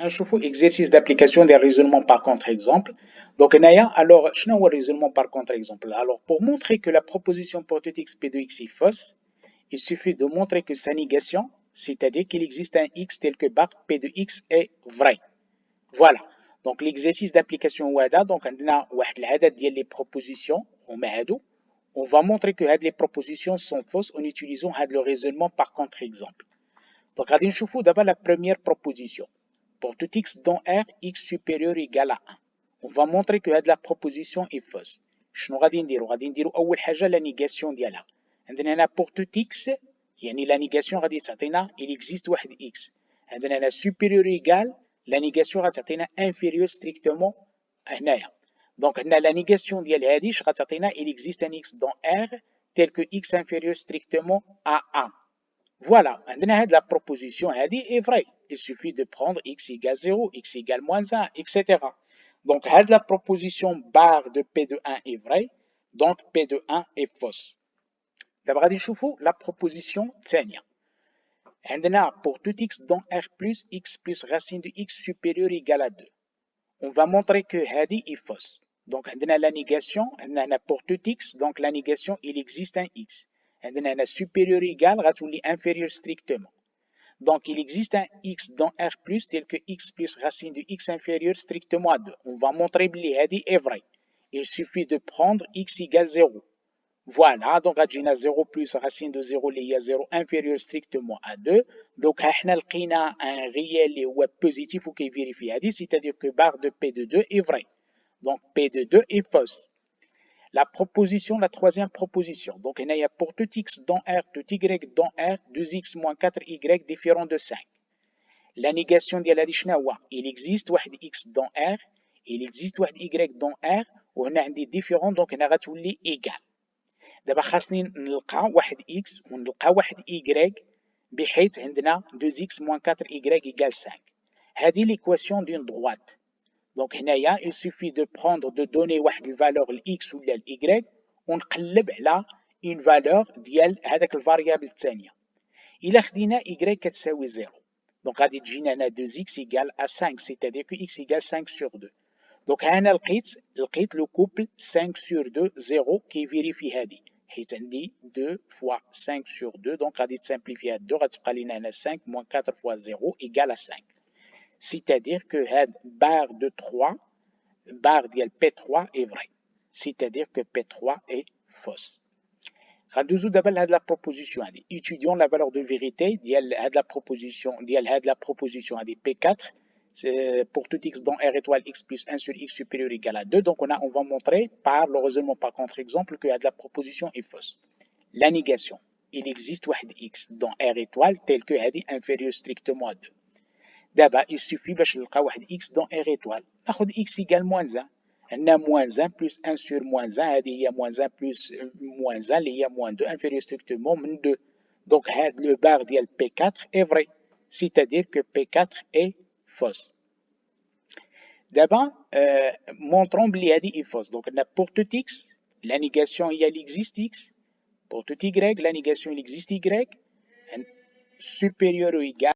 نشوفوا exercice d'application des raisonnements par contre-exemple. Donc, alors, je n'ai raisonnement par contre-exemple. Alors, pour montrer que la proposition pour tout x p de x est fausse, il suffit de montrer que sa négation, c'est-à-dire qu'il existe un x tel que bar p de x est vrai. Voilà. Donc, l'exercice d'application WADA, donc, on a les propositions, on va montrer que les propositions sont fausses en utilisant le raisonnement par contre-exemple. Donc, on va d'abord la première proposition. Pour tout x dont R, x supérieur ou égal à 1. On va montrer que la proposition est fausse. شنو غادي نديرو؟ غادي نديرو أول حاجة la négation ديالها. عندنا هنا pour tout x يعني la négation غادي تعطينا il existe واحد x. عندنا هنا supérieur ou égal la négation غادي تعطينا inférieur strictement هنايا. Donc عندنا la négation ديال هادي اش غتعطينا il existe un x dans R tel que x inférieur strictement à 1. Voilà, la proposition est vraie. Il suffit de prendre x égale 0, x égale moins 1, etc. Donc, la proposition barre de P de 1 est vraie, donc P de 1 est fausse. D'abord, la proposition tania. Pour tout x dont R plus x plus racine de x supérieur ou égal à 2. On va montrer que Hadi est fausse. Donc, la négation, pour tout x, donc la négation, il existe un x. عندنا supérieur égal غتولي inférieur strictement. Donc il existe un x dans R plus tel que x plus racine de x inférieur strictement à 2. On va montrer que هذه est vrai. Il suffit de prendre x égale 0. Voilà, donc غتجينا 0 plus racine de 0 اللي هي 0 inférieur strictement à 2. Donc احنا لقينا un réel اللي هو positif ou qui vérifie هذه, c'est-à-dire que barre de P de 2 est vrai. Donc P de 2 est fausse. La proposition, la troisième proposition. Donc, il y a pour tout x dans R, tout y dans R, 2x moins 4y différent de 5. La négation de la il existe واحد x dans R, il existe واحد y dans R, وهنا عندي différent, donc هنا غتولي égal. دابا خاصني نلقى واحد x ونلقى واحد y بحيث عندنا 2x moins 4y égale 5. هذه l'équation d'une droite. Donc, il suffit de prendre, de donner une valeur x ou y, on قلب على une valeur ديال هذاك الفاريابل الثانية. إلا خدينا y كتساوي 0. Donc, غادي تجينا هنا 2x égale à 5, c'est-à-dire que x égale 5 sur 2. Donc, هنا لقيت le couple 5 sur 2, 0 qui vérifie هذه. حيت عندي 2 fois 5 sur 2, donc غادي تسامبليفي هاد 2 غتبقى لينا هنا 5 moins 4 fois 0 égale à 5. C'est-à-dire que cette barre de 3, barre de P3 est vraie. C'est-à-dire que P3 est fausse. Radouzu d'abord la proposition. Étudions la valeur de vérité de la proposition de P4 pour tout x dans R étoile x plus 1 sur x supérieur ou égal à 2. Donc on va montrer par le raisonnement par contre-exemple que la proposition est fausse. La négation. Il existe واحد x dans R étoile tel que هذه inférieur strictement à 2. D'abord, il suffit de نلقى واحد x dans R étoile. ناخذ x égale moins 1. عندنا moins 1 plus 1 sur moins 1. هذه هي moins 1 plus moins 1 اللي هي moins 2 inférieur strictement من 2. Donc, le bar ديال P4 est vrai. C'est-à-dire que P4 est fausse. D'abord, montrons que هذه est fausse. Donc, pour tout x, la négation il existe x. Pour tout y, la négation il existe y. Supérieur ou égal